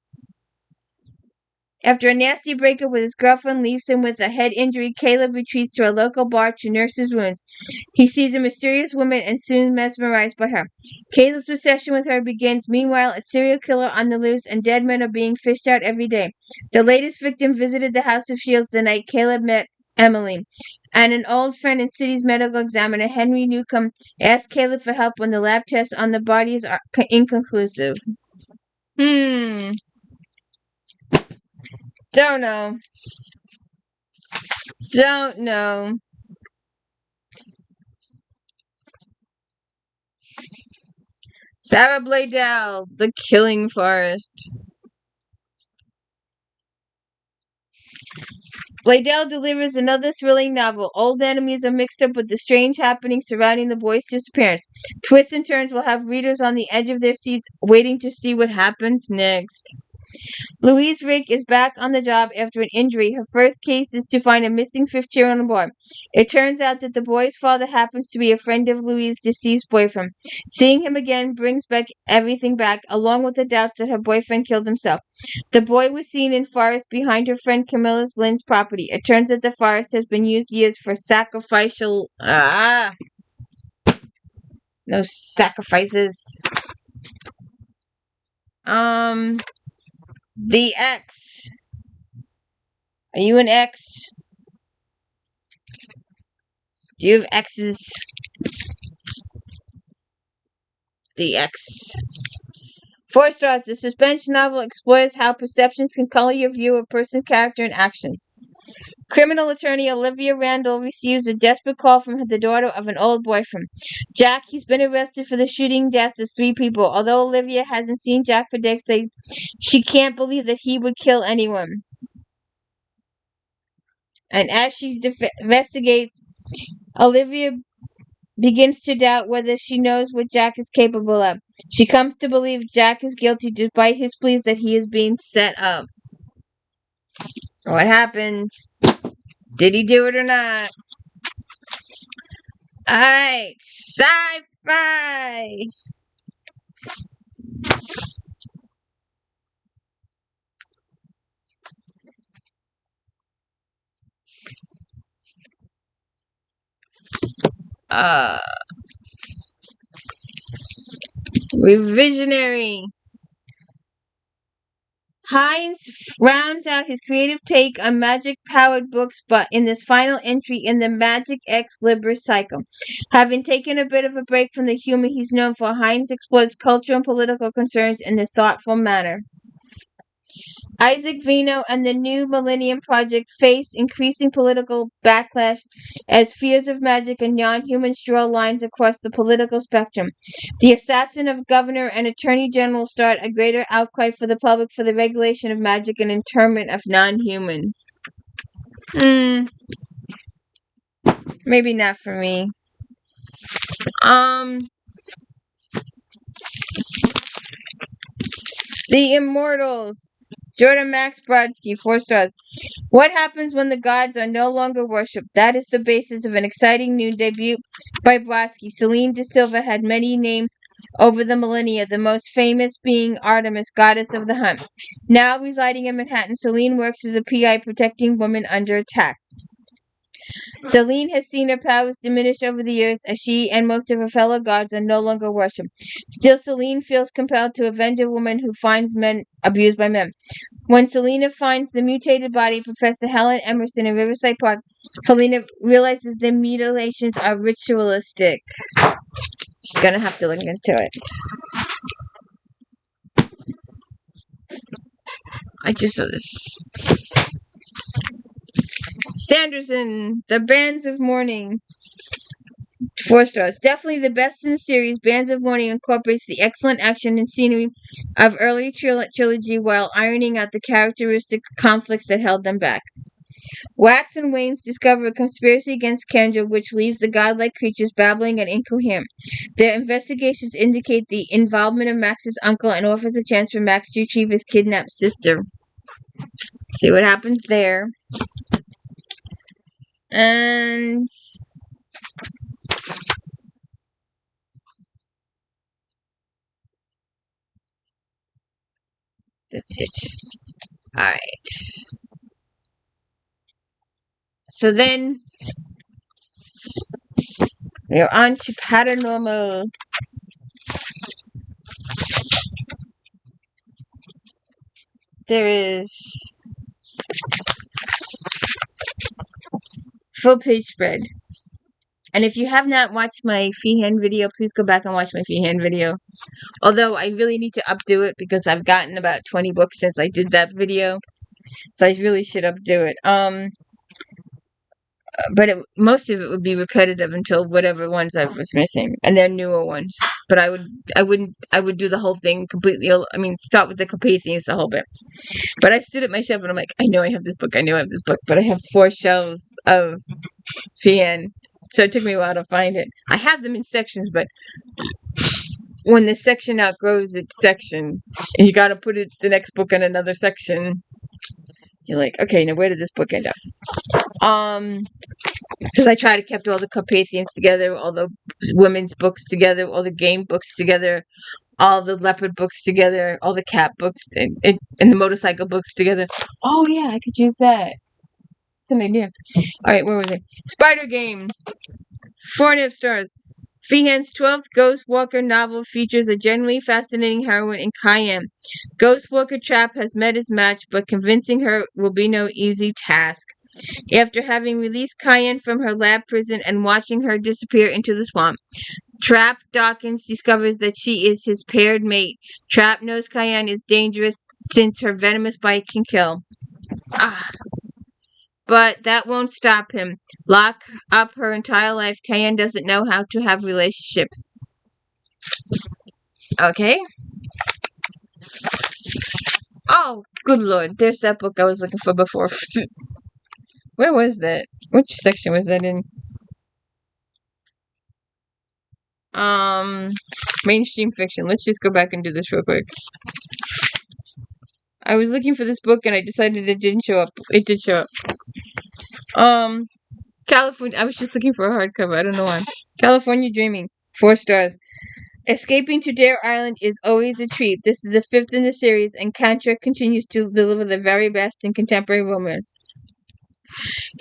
After a nasty breakup with his girlfriend leaves him with a head injury, Caleb retreats to a local bar to nurse his wounds. He sees a mysterious woman and soon mesmerized by her. Caleb's obsession with her begins. Meanwhile, a serial killer on the loose and dead men are being fished out every day. The latest victim visited the House of Shields the night Caleb met Emily, and an old friend and city's medical examiner, Henry Newcomb, asked Caleb for help when the lab tests on the bodies are inconclusive. Don't know. Sarah Bladell, The Killing Forest. Bladell delivers another thrilling novel. Old enemies are mixed up with the strange happenings surrounding the boy's disappearance. Twists and turns will have readers on the edge of their seats waiting to see what happens next. Louise Rick is back on the job after an injury. Her first case is to find a missing 15-year-old boy. It turns out that the boy's father happens to be a friend of Louise's deceased boyfriend. Seeing him again brings everything back, along with the doubts that her boyfriend killed himself. The boy was seen in forest behind her friend Camilla Lynn's property. It turns out the forest has been used years for sacrificial... No sacrifices. The X. Are you an X? Do you have X's? The X. 4 stars. The suspense novel explores how perceptions can color your view of a person's character and actions. Criminal attorney Olivia Randall receives a desperate call from the daughter of an old boyfriend, Jack. He's been arrested for the shooting death of 3 people. Although Olivia hasn't seen Jack for decades, she can't believe that he would kill anyone. And as she investigates, Olivia begins to doubt whether she knows what Jack is capable of. She comes to believe Jack is guilty despite his pleas that he is being set up. What happens? Did he do it or not? Alright, sci-fi! Revisionary. Hines rounds out his creative take on magic-powered books, but in this final entry in the Magic Ex Libris cycle. Having taken a bit of a break from the humor he's known for, Hines explores cultural and political concerns in a thoughtful manner. Isaac Vino and the New Millennium Project face increasing political backlash as fears of magic and non-humans draw lines across the political spectrum. The assassin of governor and attorney general start a greater outcry for the public for the regulation of magic and internment of non-humans. Maybe not for me. Um, The Immortals. Jordan Max Brodsky, 4 stars. What happens when the gods are no longer worshipped? That is the basis of an exciting new debut by Brodsky. Celine de Silva had many names over the millennia, the most famous being Artemis, goddess of the hunt. Now residing in Manhattan, Celine works as a PI protecting women under attack. Celine has seen her powers diminish over the years as she and most of her fellow gods are no longer worshipped. Still, Celine feels compelled to avenge a woman who finds men abused by men. When Selena finds the mutated body of Professor Helen Emerson in Riverside Park, Selena realizes the mutilations are ritualistic. She's gonna have to look into it. I just saw this. Sanderson, The Bands of Mourning. 4 stars. Definitely the best in the series. Bands of Mourning incorporates the excellent action and scenery of early trilogy while ironing out the characteristic conflicts that held them back. Wax and Waynes discover a conspiracy against Kendra, which leaves the godlike creatures babbling and incoherent. Their investigations indicate the involvement of Max's uncle and offers a chance for Max to retrieve his kidnapped sister. See what happens there. And that's it. Alright. So then we're on to paranormal. There is full page spread. And if you have not watched my freehand video, please go back and watch my freehand video. Although I really need to updo it because I've gotten about 20 books since I did that video. So I really should updo it. But most of it would be repetitive until whatever ones I was missing, and then newer ones. But I would do the whole thing completely. I mean, start with the Carpathians, the whole bit. But I stood at my shelf and I'm like, I know I have this book, but I have 4 shelves of fan, so it took me a while to find it. I have them in sections, but when the section outgrows its section, and you got to put the next book in another section, you're like, okay, now where did this book end up? Because I try to keep all the Carpathians together, all the women's books together, all the game books together, all the leopard books together, all the cat books, and the motorcycle books together. Oh yeah, I could use that. That's an idea. All right, where was it? Spider Game. 4.5 stars. Feehan's 12th Ghost Walker novel features a genuinely fascinating heroine in Cayenne. Ghost Walker Trap has met his match, but convincing her will be no easy task. After having released Cayenne from her lab prison and watching her disappear into the swamp, Trap Dawkins discovers that she is his paired mate. Trap knows Cayenne is dangerous since her venomous bite can kill. But that won't stop him. Lock up her entire life, Cayenne doesn't know how to have relationships. Okay. Oh, good lord. There's that book I was looking for before. Where was that? Which section was that in? Mainstream fiction. Let's just go back and do this real quick. I was looking for this book and I decided it didn't show up. It did show up. California. I was just looking for a hardcover. I don't know why. California Dreaming. 4 stars. Escaping to Dare Island is always a treat. This is the 5th in the series, and Kantra continues to deliver the very best in contemporary romance.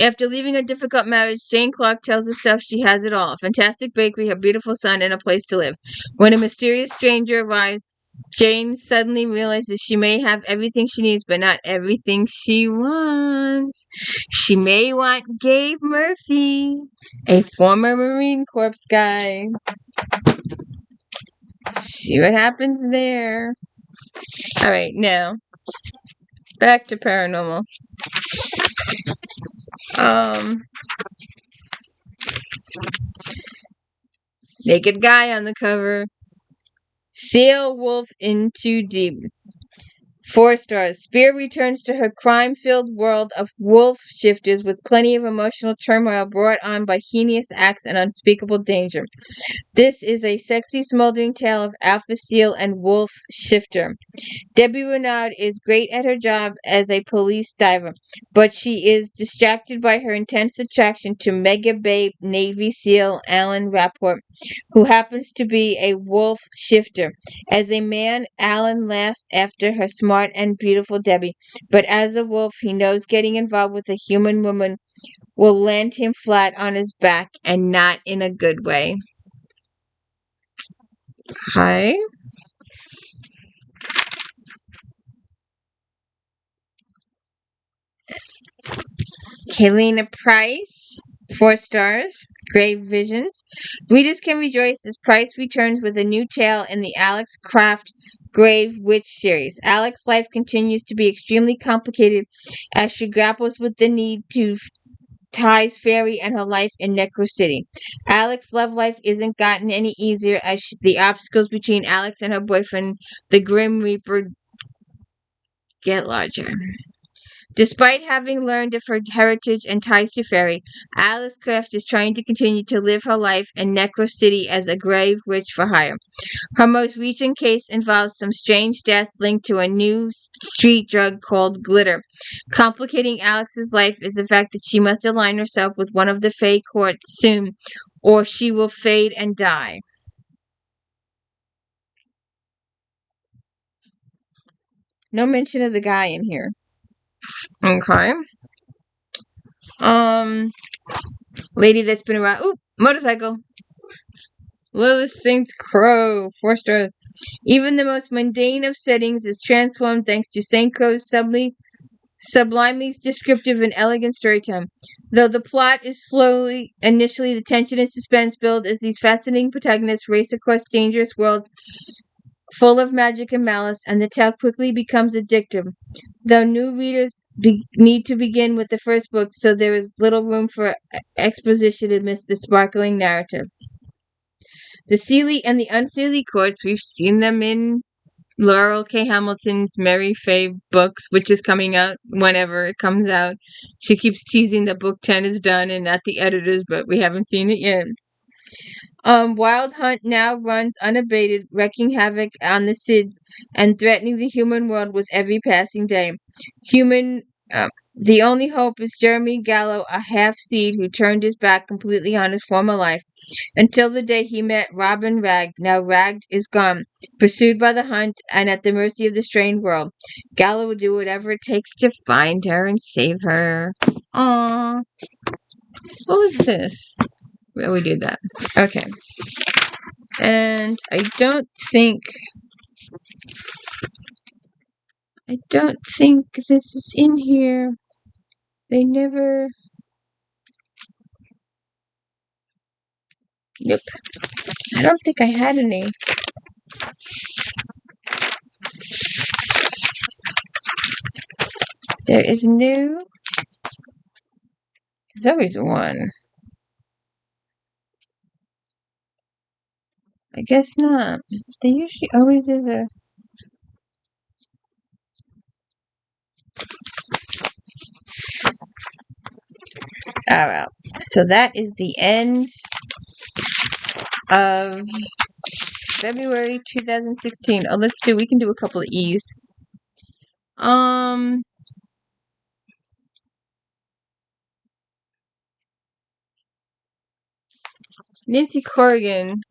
After leaving a difficult marriage, Jane Clark tells herself she has it all: a fantastic bakery, her beautiful son, and a place to live. When a mysterious stranger arrives, Jane suddenly realizes she may have everything she needs, but not everything she wants. She may want Gabe Murphy, a former Marine Corps guy. See what happens there. Alright, now, back to paranormal. Naked guy on the cover. Sail Wolf in Too Deep. 4 stars. Spear returns to her crime-filled world of wolf shifters with plenty of emotional turmoil brought on by heinous acts and unspeakable danger. This is a sexy, smoldering tale of alpha seal and wolf shifter. Debbie Renaud is great at her job as a police diver, but she is distracted by her intense attraction to Mega Babe Navy SEAL Alan Rapport, who happens to be a wolf shifter. As a man, Alan lasts after her smart and beautiful Debbie, but as a wolf, he knows getting involved with a human woman will land him flat on his back and not in a good way. Hi. Helena Price, 4 stars. Grave Visions. Readers can rejoice as Price returns with a new tale in the Alex Craft Grave Witch series. Alex's life continues to be extremely complicated as she grapples with the need to ties Fairy and her life in Necro City. Alex's love life isn't gotten any easier as the obstacles between Alex and her boyfriend, the Grim Reaper, get larger. Despite having learned of her heritage and ties to Fairy, Alice Craft is trying to continue to live her life in Necro City as a grave witch for hire. Her most recent case involves some strange death linked to a new street drug called glitter. Complicating Alex's life is the fact that she must align herself with one of the Fae courts soon, or she will fade and die. No mention of the guy in here. Okay. Lady that's been around. Ooh, motorcycle. Lilith St. Crow, 4 stars. Even the most mundane of settings is transformed thanks to St. Crow's sublimely descriptive and elegant storytelling. Though the plot is initially the tension and suspense build as these fascinating protagonists race across dangerous worlds full of magic and malice, and the tale quickly becomes addictive. Though new readers need to begin with the first book, so there is little room for exposition amidst the sparkling narrative. The Seelie and the Unseelie courts, we've seen them in Laurel K. Hamilton's Mary Faye books, which is coming out whenever it comes out. She keeps teasing that book 10 is done and at the editors, but we haven't seen it yet. Wild Hunt now runs unabated, wreaking havoc on the Sids and threatening the human world with every passing day. The only hope is Jeremy Gallo, a half-seed who turned his back completely on his former life, until the day he met Robin Ragg. Now Ragg is gone, pursued by the hunt and at the mercy of the strange world. Gallo will do whatever it takes to find her and save her. Aww. What was this? Well, we did that. Okay. And I don't think this is in here. They never... Nope. I don't think I had any. There is no... There's always one. I guess not. There usually always is a... Alright. So that is the end of February 2016. Oh, we can do a couple of E's. Nancy Corrigan.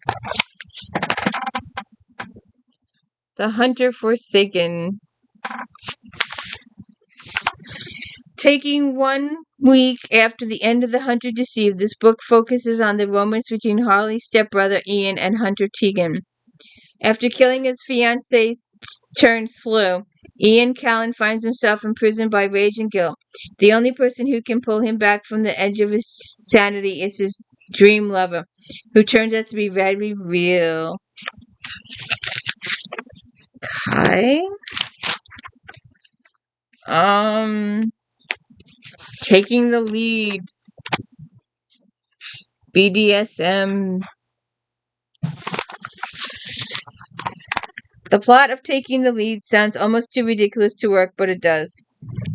The Hunter Forsaken. Taking 1 week after the end of The Hunter Deceived, this book focuses on the romance between Harley's stepbrother Ian and Hunter Tegan. After killing his fiancée turned slow, Ian Callan finds himself imprisoned by rage and guilt. The only person who can pull him back from the edge of his sanity is his dream lover, who turns out to be very real. Okay. Taking the lead. BDSM. The plot of Taking the Lead sounds almost too ridiculous to work, but it does.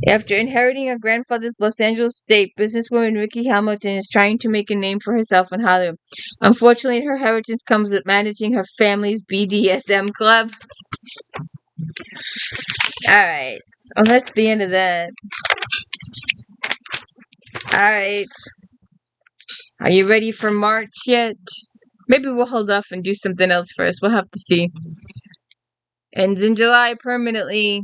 After inheriting her grandfather's Los Angeles estate, businesswoman Ricky Hamilton is trying to make a name for herself in Hollywood. Unfortunately, her inheritance comes with managing her family's BDSM club. Alright. Well, that's the end of that. Alright. Are you ready for March yet? Maybe we'll hold off and do something else first. We'll have to see. Ends in July permanently.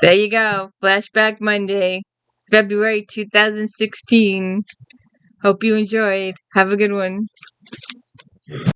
There you go. Flashback Monday, February 2016. Hope you enjoyed. Have a good one.